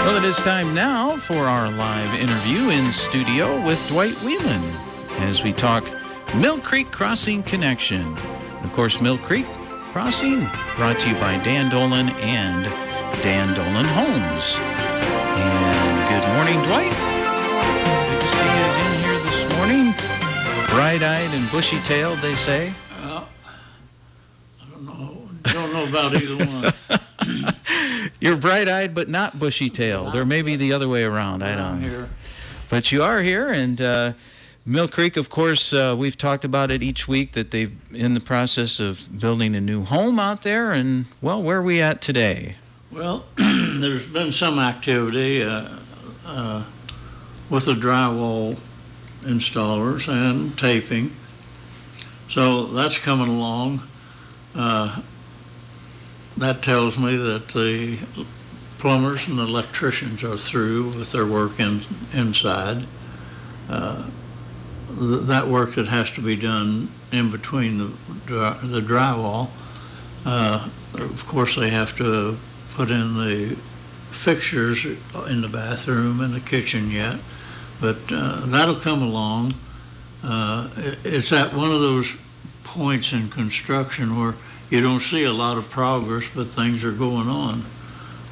Well, it is time now for our live interview in studio with Dwight Wheelan as we talk Mill Creek Crossing Connection. Of course, Mill Creek Crossing brought to you by Dan Dolan and Dan Dolan Homes. And good morning, Dwight. Good to see you again here this morning. Bright-eyed and bushy-tailed, they say. I don't know about either one. You're bright-eyed but not bushy-tailed, or maybe the other way around. I don't know. But you are here, and Mill Creek, of course, we've talked about it each week that they're in the process of building a new home out there, and, well, where are we at today? Well, there's been some activity with the drywall installers and taping, so that's coming along. That tells me that the plumbers and electricians are through with their work inside. That work that has to be done in between the drywall, of course they have to put in the fixtures in the bathroom and the kitchen yet, but that'll come along. It's at one of those points in construction where you don't see a lot of progress, but things are going on.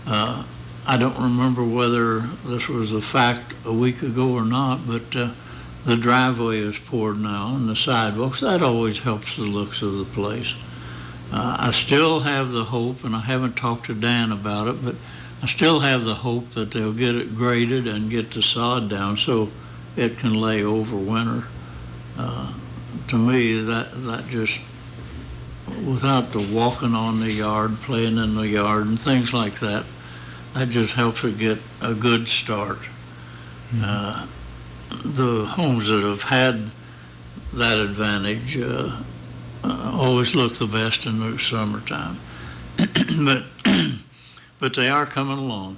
I don't remember whether this was a fact a week ago or not, but the driveway is poured now and the sidewalks. That always helps the looks of the place. I still have the hope, and I haven't talked to Dan about it, but I still have the hope that they'll get it graded and get the sod down so it can lay over winter. To me, that just, without the walking on the yard, playing in the yard and things like that, that just helps it get a good start. Mm-hmm. The homes that have had that advantage always look the best in the summertime. but they are coming along.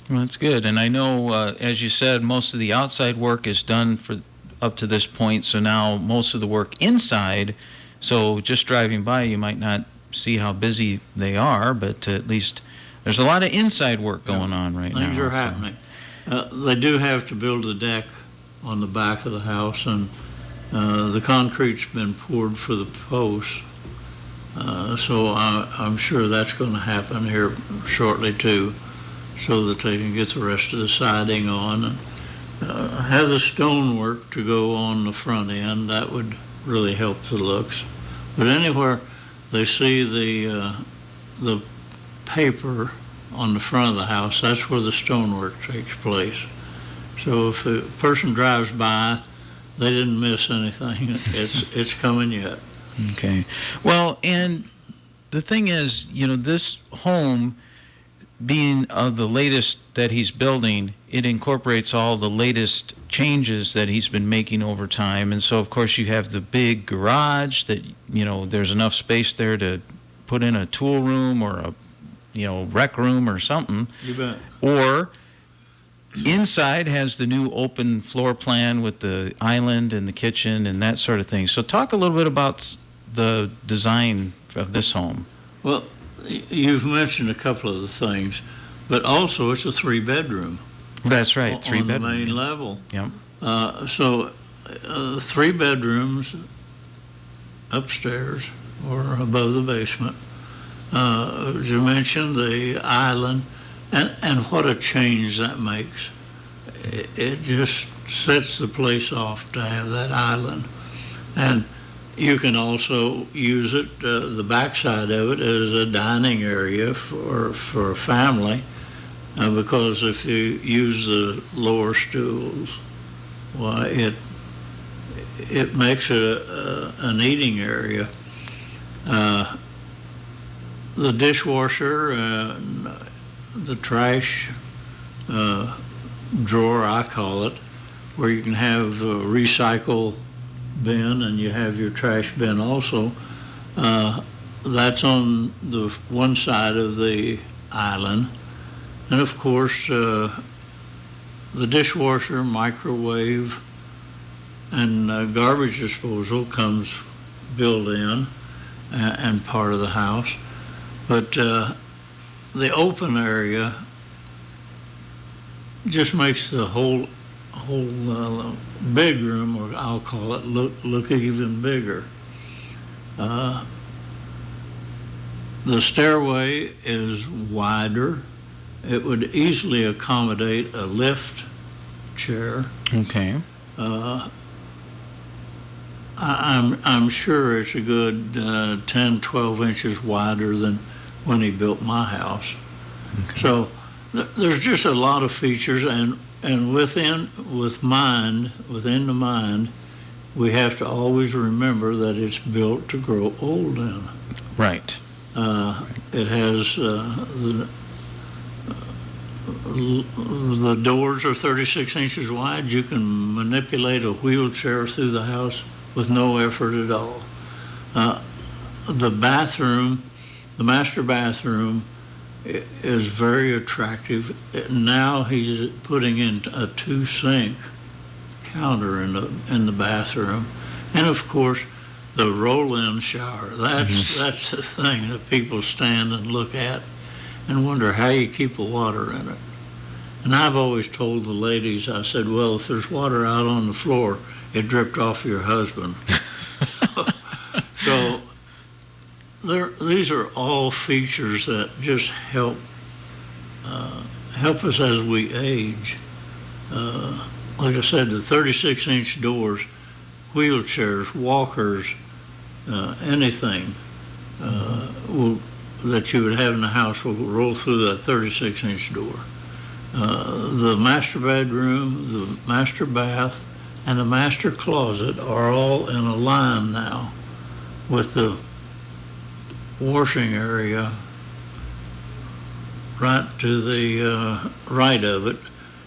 Well, that's good. And I know, as you said, most of the outside work is done for up to this point, so now most of the work inside, so just driving by you might not see how busy they are, but at least there's a lot of inside work going on right now. Things are happening. They do have to build a deck on the back of the house, and the concrete's been poured for the posts, so I'm sure that's going to happen here shortly too, so that they can get the rest of the siding on and have the stonework to go on the front end. That would really help the looks. But anywhere they see the paper on the front of the house, that's where the stonework takes place. So if a person drives by, they didn't miss anything. It's coming yet. Okay. Well, and the thing is, this home being the latest that he's building, it incorporates all the latest changes that he's been making over time. And so, of course, you have the big garage that, there's enough space there to put in a tool room or a, rec room or something. You bet. Or inside has the new open floor plan with the island and the kitchen and that sort of thing. So talk a little bit about the design of this home. Well, you've mentioned a couple of the things, but also it's a 3-bedroom. That's right, 3-bedroom. On the main level. Yep. So 3 bedrooms upstairs or above the basement. As you mentioned, the island, and what a change that makes. It just sets the place off to have that island. And you can also use it, the backside of it, as a dining area for a family, because if you use the lower stools, well, it makes it an eating area. The dishwasher, the trash drawer, I call it, where you can have a recycle bin and you have your trash bin also. That's on the one side of the island. And of course, the dishwasher, microwave, and garbage disposal comes built in and part of the house. But the open area just makes the whole big room, or I'll call it, look even bigger. The stairway is wider. It would easily accommodate a lift chair. Okay. I'm sure it's a good 10, 12 inches wider than when he built my house. Okay. So there's just a lot of features, and within the mind, we have to always remember that it's built to grow old in. Right. It has the doors are 36 inches wide. You can manipulate a wheelchair through the house with no effort at all. The bathroom, the master bathroom, is very attractive. Now he's putting in a 2-sink counter in the bathroom, and of course the roll-in shower. That's the thing that people stand and look at and wonder how you keep the water in it. And I've always told the ladies, I said, well, if there's water out on the floor, it dripped off your husband. So these are all features that just help us as we age. Like I said, the 36-inch doors, wheelchairs, walkers, anything that you would have in the house will roll through that 36-inch door. The master bedroom, the master bath, and the master closet are all in a line now, with the washing area right to the right of it.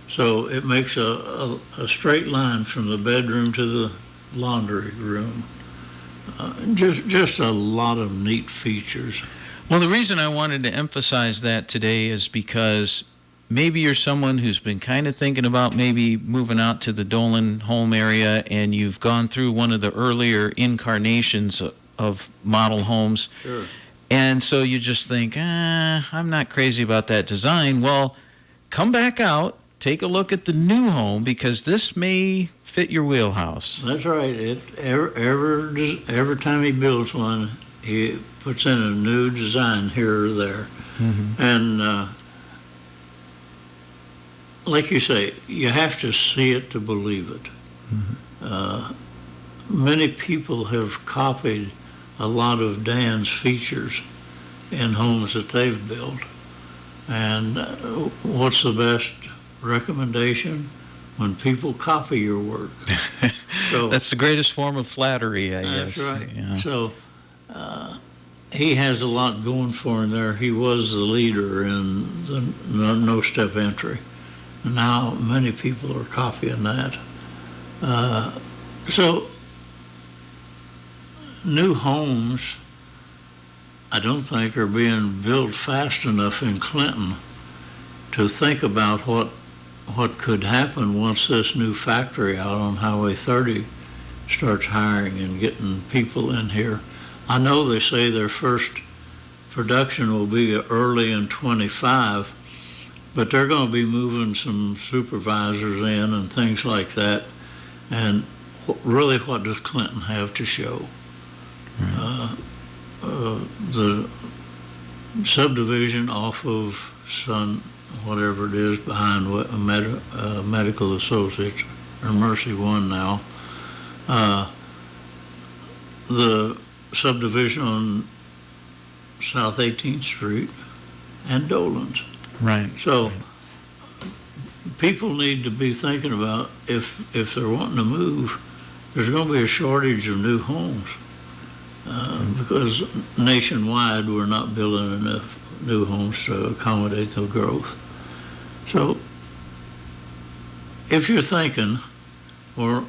So it makes a straight line from the bedroom to the laundry room. Just a lot of neat features. Well, the reason I wanted to emphasize that today is because maybe you're someone who's been kind of thinking about maybe moving out to the Dolan home area, and you've gone through one of the earlier incarnations of model homes. Sure. And so you just think, I'm not crazy about that design. Well, come back out, take a look at the new home, because this may fit your wheelhouse. That's right. Every time he builds one, he puts in a new design here or there. Mm-hmm. And like you say, you have to see it to believe it. Mm-hmm. Many people have copied a lot of Dan's features in homes that they've built. And what's the best recommendation? When people copy your work. So, that's the greatest form of flattery, I guess. That's right. Yeah. So he has a lot going for him there. He was the leader in the no-step entry. Now many people are copying that. So new homes, I don't think, are being built fast enough in Clinton to think about what could happen once this new factory out on Highway 30 starts hiring and getting people in here. I know they say their first production will be early in 25, but they're going to be moving some supervisors in and things like that. And really, what does Clinton have to show? Right. The subdivision off of whatever it is, behind Medical Associates, or Mercy One now, the subdivision on South 18th Street, and Dolan's. Right. So people need to be thinking about, if they're wanting to move, there's going to be a shortage of new homes, because nationwide we're not building enough new homes to accommodate the growth. So if you're thinking, or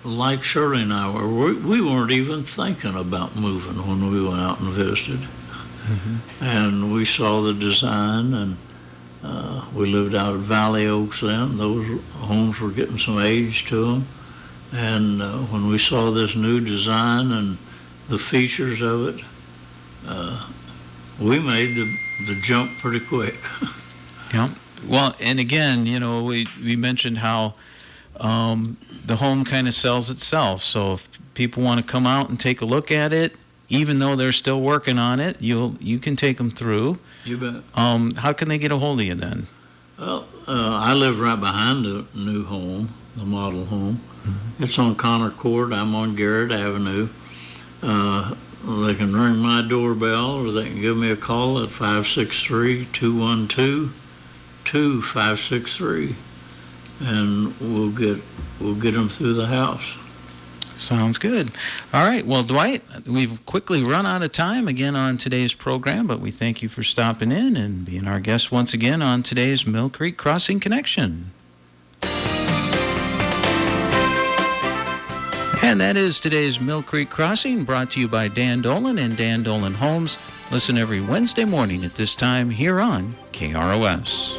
like Shirley and I were, we weren't even thinking about moving when we went out and visited. Mm-hmm. And we saw the design, and we lived out at Valley Oaks then. Those homes were getting some age to them. And when we saw this new design and the features of it, Yeah. we made the jump pretty quick. Yep. Well, and again, we mentioned how the home kind of sells itself. So if people want to come out and take a look at it, even though they're still working on it, you can take them through. You bet. How can they get a hold of you then? Well, I live right behind the new home, the model home. Mm-hmm. It's on Connor Court. I'm on Garrett Avenue. They can ring my doorbell, or they can give me a call at 563-212-2563, and we'll get them through the house. Sounds good. All right. Well, Dwight, we've quickly run out of time again on today's program, but we thank you for stopping in and being our guest once again on today's Mill Creek Crossing Connection. And that is today's Mill Creek Crossing, brought to you by Dan Dolan and Dan Dolan Homes. Listen every Wednesday morning at this time here on KROS.